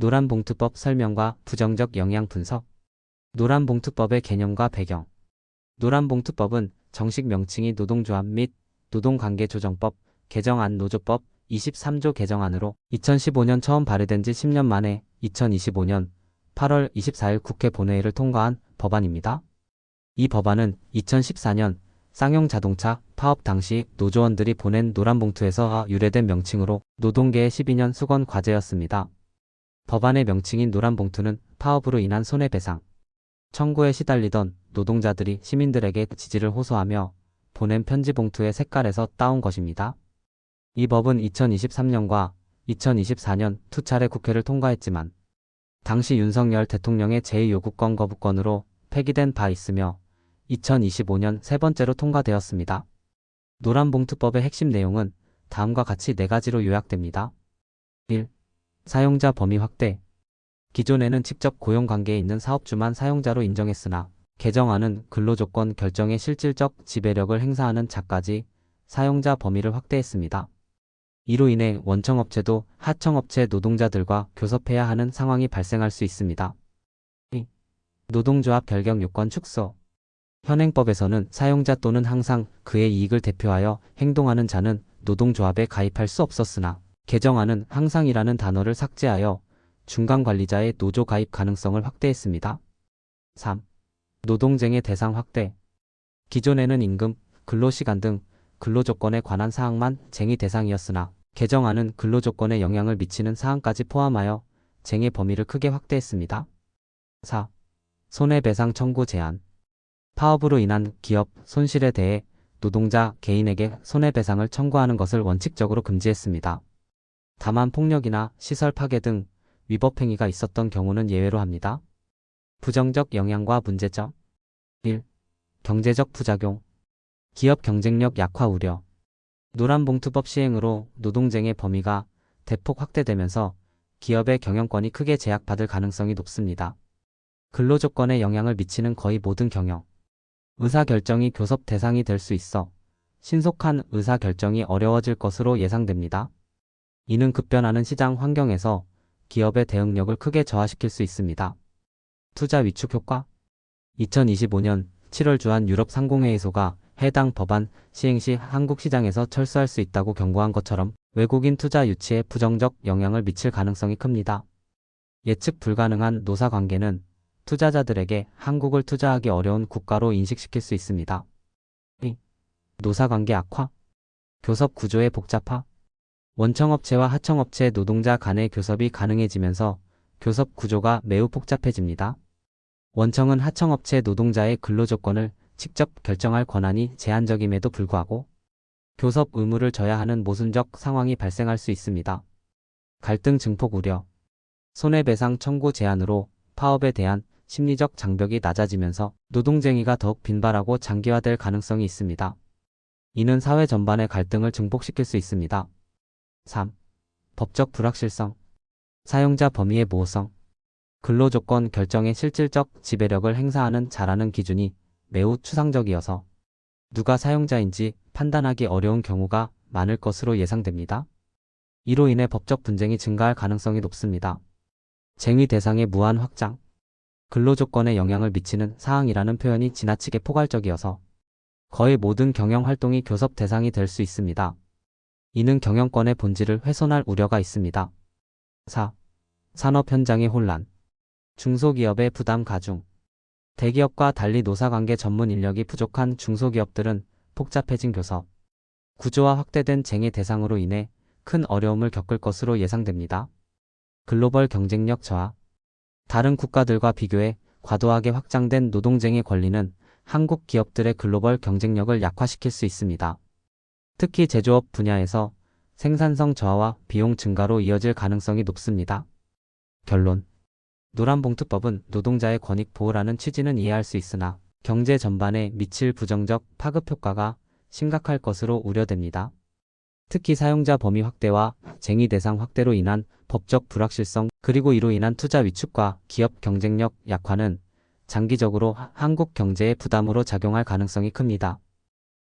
노란봉투법 설명과 부정적 영향 분석. 노란봉투법의 개념과 배경. 노란봉투법은 정식 명칭이 노동조합 및 노동관계조정법 개정안 노조법 23조 개정안으로 2015년 처음 발의된 지 10년 만에 2025년 8월 24일 국회 본회의를 통과한 법안입니다. 이 법안은 2014년 쌍용 자동차 파업 당시 노조원들이 보낸 노란봉투에서 유래된 명칭으로 노동계의 12년 수건 과제였습니다. 법안의 명칭인 노란봉투는 파업으로 인한 손해배상 청구에 시달리던 노동자들이 시민들에게 지지를 호소하며 보낸 편지봉투의 색깔에서 따온 것입니다. 이 법은 2023년과 2024년 두 차례 국회를 통과했지만 당시 윤석열 대통령의 제2요구권 거부권으로 폐기된 바 있으며 2025년 세 번째로 통과되었습니다. 노란봉투법의 핵심 내용은 다음과 같이 4가지로 요약됩니다. 1. 사용자 범위 확대. 기존에는 직접 고용관계에 있는 사업주만 사용자로 인정했으나 개정안은 근로조건 결정에 실질적 지배력을 행사하는 자까지 사용자 범위를 확대했습니다. 이로 인해 원청업체도 하청업체 노동자들과 교섭해야 하는 상황이 발생할 수 있습니다. 2. 노동조합 결격 요건 축소. 현행법에서는 사용자 또는 항상 그의 이익을 대표하여 행동하는 자는 노동조합에 가입할 수 없었으나 개정안은 항상이라는 단어를 삭제하여 중간관리자의 노조 가입 가능성을 확대했습니다. 3. 노동쟁의 대상 확대. 기존에는 임금, 근로시간 등 근로조건에 관한 사항만 쟁의 대상이었으나 개정안은 근로조건에 영향을 미치는 사항까지 포함하여 쟁의 범위를 크게 확대했습니다. 4. 손해배상 청구 제한. 파업으로 인한 기업 손실에 대해 노동자 개인에게 손해배상을 청구하는 것을 원칙적으로 금지했습니다. 다만 폭력이나 시설 파괴 등 위법 행위가 있었던 경우는 예외로 합니다. 부정적 영향과 문제점. 1. 경제적 부작용. 기업 경쟁력 약화 우려. 노란봉투법 시행으로 노동쟁의 범위가 대폭 확대되면서 기업의 경영권이 크게 제약받을 가능성이 높습니다. 근로조건에 영향을 미치는 거의 모든 경영, 의사결정이 교섭 대상이 될 수 있어 신속한 의사결정이 어려워질 것으로 예상됩니다. 이는 급변하는 시장 환경에서 기업의 대응력을 크게 저하시킬 수 있습니다. 투자 위축 효과. 2025년 7월 주한 유럽 상공회의소가 해당 법안 시행 시 한국 시장에서 철수할 수 있다고 경고한 것처럼 외국인 투자 유치에 부정적 영향을 미칠 가능성이 큽니다. 예측 불가능한 노사관계는 투자자들에게 한국을 투자하기 어려운 국가로 인식시킬 수 있습니다. 2. 노사관계 악화. 교섭 구조의 복잡화. 원청업체와 하청업체 노동자 간의 교섭이 가능해지면서 교섭 구조가 매우 복잡해집니다. 원청은 하청업체 노동자의 근로조건을 직접 결정할 권한이 제한적임에도 불구하고 교섭 의무를 져야 하는 모순적 상황이 발생할 수 있습니다. 갈등 증폭 우려. 손해배상 청구 제한으로 파업에 대한 심리적 장벽이 낮아지면서 노동쟁의가 더욱 빈발하고 장기화될 가능성이 있습니다. 이는 사회 전반의 갈등을 증폭시킬 수 있습니다. 3. 법적 불확실성. 사용자 범위의 모호성. 근로조건 결정에 실질적 지배력을 행사하는 자라는 기준이 매우 추상적이어서 누가 사용자인지 판단하기 어려운 경우가 많을 것으로 예상됩니다. 이로 인해 법적 분쟁이 증가할 가능성이 높습니다. 쟁의 대상의 무한 확장. 근로조건에 영향을 미치는 사항이라는 표현이 지나치게 포괄적이어서 거의 모든 경영활동이 교섭 대상이 될 수 있습니다. 이는 경영권의 본질을 훼손할 우려가 있습니다. 4. 산업 현장의 혼란. 중소기업의 부담 가중. 대기업과 달리 노사관계 전문 인력이 부족한 중소기업들은 복잡해진 교섭 구조와 확대된 쟁의 대상으로 인해 큰 어려움을 겪을 것으로 예상됩니다. 글로벌 경쟁력 저하. 다른 국가들과 비교해 과도하게 확장된 노동쟁의 권리는 한국 기업들의 글로벌 경쟁력을 약화시킬 수 있습니다. 특히 제조업 분야에서 생산성 저하와 비용 증가로 이어질 가능성이 높습니다. 결론. 노란봉투법은 노동자의 권익 보호라는 취지는 이해할 수 있으나 경제 전반에 미칠 부정적 파급 효과가 심각할 것으로 우려됩니다. 특히 사용자 범위 확대와 쟁의 대상 확대로 인한 법적 불확실성 그리고 이로 인한 투자 위축과 기업 경쟁력 약화는 장기적으로 한국 경제에 부담으로 작용할 가능성이 큽니다.